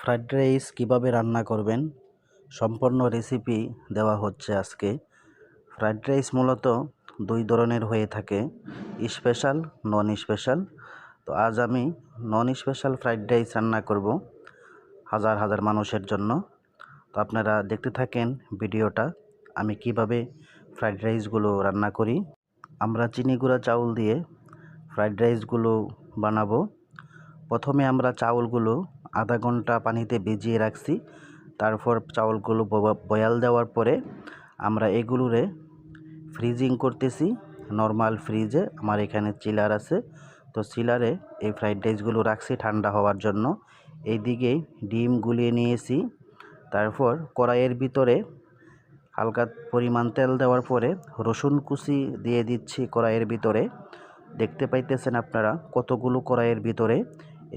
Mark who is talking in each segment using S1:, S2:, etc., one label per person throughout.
S1: Fried rice কীভাবে রান্না করবেন সম্পূর্ণ রেসিপি দেওয়া হচ্ছে আজকে। ফ্রাইড রাইস মূলত দুই ধরনের হয়ে থাকে, স্পেশাল, নন স্পেশাল। তো আজ আমি নন স্পেশাল ফ্রাইড রাইস রান্না করব হাজার হাজার মানুষের জন্য। তো আপনারা দেখতে থাকেন ভিডিওটা, আমি কিভাবে ফ্রাইড রাইসগুলো রান্না করি। আমরা চিনি গুঁড়া চাউল দিয়ে ফ্রাইড রাইসগুলো বানাবো। প্রথমে আমরা চাউলগুলো আধা ঘন্টা পানিতে ভিজিয়ে রাখছি। তারপর চাউলগুলো বয়াল দেওয়ার পরে আমরা এগুলোরে ফ্রিজিং করতেছি নর্মাল ফ্রিজে। আমার এখানে চিলার আছে, তো চিলারে এই ফ্রাইড রাইসগুলো রাখছি ঠান্ডা হওয়ার জন্য। এইদিকে ডিম গুলিয়ে নিয়েছি। তারপর কড়াইয়ের ভিতরে হালকা পরিমাণ তেল দেওয়ার পরে রসুন কুচি দিয়ে দিচ্ছি কড়াইয়ের ভিতরে। দেখতে পাইতেছেন আপনারা কতগুলো কড়াইয়ের ভিতরে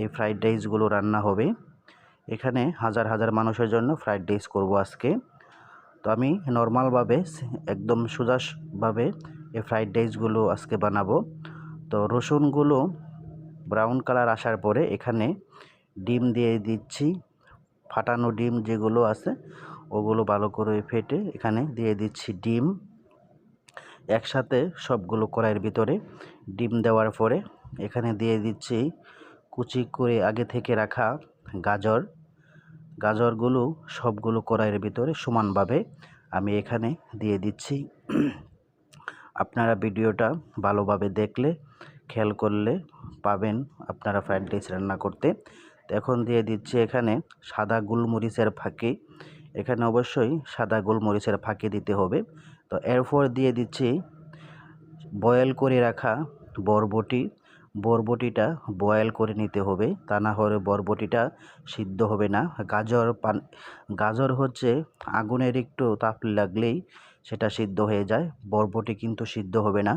S1: এই ফ্রাইড রাইসগুলো রান্না হবে। এখানে হাজার হাজার মানুষের জন্য ফ্রাইড রাইস করব আজকে। তো আমি নর্মালভাবে একদম সোজাভাবে এই ফ্রাইড রাইসগুলো আজকে বানাবো। তো রসুনগুলো ব্রাউন কালার আসার পরে এখানে ডিম দিয়ে দিচ্ছি। ফাটানো ডিম যেগুলো আছে ওগুলো ভালো করে ফেটে এখানে দিয়ে দিচ্ছি ডিম। একসাথে সবগুলো কড়াইয়ের ভিতরে ডিম দেওয়ার পরে এখানে দিয়ে দিচ্ছি কুচি করে আগে থেকে রাখা গাজরগুলো সবগুলো কড়াইয়ের ভিতরে সমানভাবে আমি এখানে দিয়ে দিচ্ছি। আপনারা ভিডিওটা ভালোভাবে দেখলে, খেয়াল করলে পাবেন আপনারা ফ্রাইড রাইস রান্না করতে। তো এখন দিয়ে দিচ্ছি এখানে সাদা গোলমরিচের ফাঁকি। এখানে অবশ্যই সাদা গোলমরিচের ফাঁকি দিতে হবে। তো এরপর দিয়ে দিচ্ছি বয়েল করে রাখা বরবটিটা বয়েল করে নিতে হবে, তা না হলে বরবটিটা সিদ্ধ হবে না। গাজর হচ্ছে আগুনের একটু তাপ লাগলেই সেটা সিদ্ধ হয়ে যায়, বরবটি কিন্তু সিদ্ধ হবে না।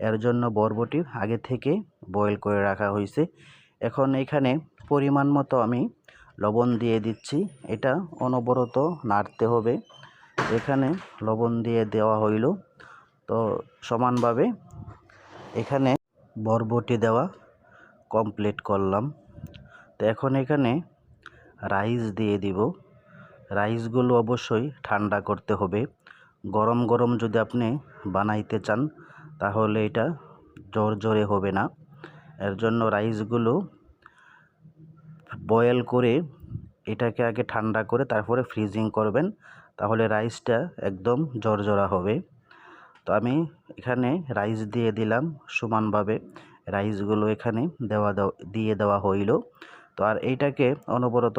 S1: এর জন্য বরবটি আগে থেকে বয়েল করে রাখা হয়েছে। এখন এখানে পরিমাণ মতো আমি লবণ দিয়ে দিচ্ছি। এটা অনবরত নাড়তে হবে। এখানে লবণ দিয়ে দেওয়া হইল। তো সমানভাবে এখানে বরবটি দেওয়া কমপ্লিট করলাম। তো এখন এখানে রাইস দিয়ে দিব। রাইসগুলো অবশ্যই ঠান্ডা করতে হবে। গরম গরম যদি আপনি বানাইতে চান তাহলে এটা জোরে হবে না। এর জন্য রাইসগুলো বয়েল করে এটাকে আগে ঠান্ডা করে তারপরে ফ্রিজিং করবেন, তাহলে রাইসটা একদম জর্জরা হবে। তো আমি এখানে রাইস দিয়ে দিলাম সমানভাবে। রাইসগুলো এখানে দিয়ে দেওয়া হইল। তো আর এইটাকে অনবরত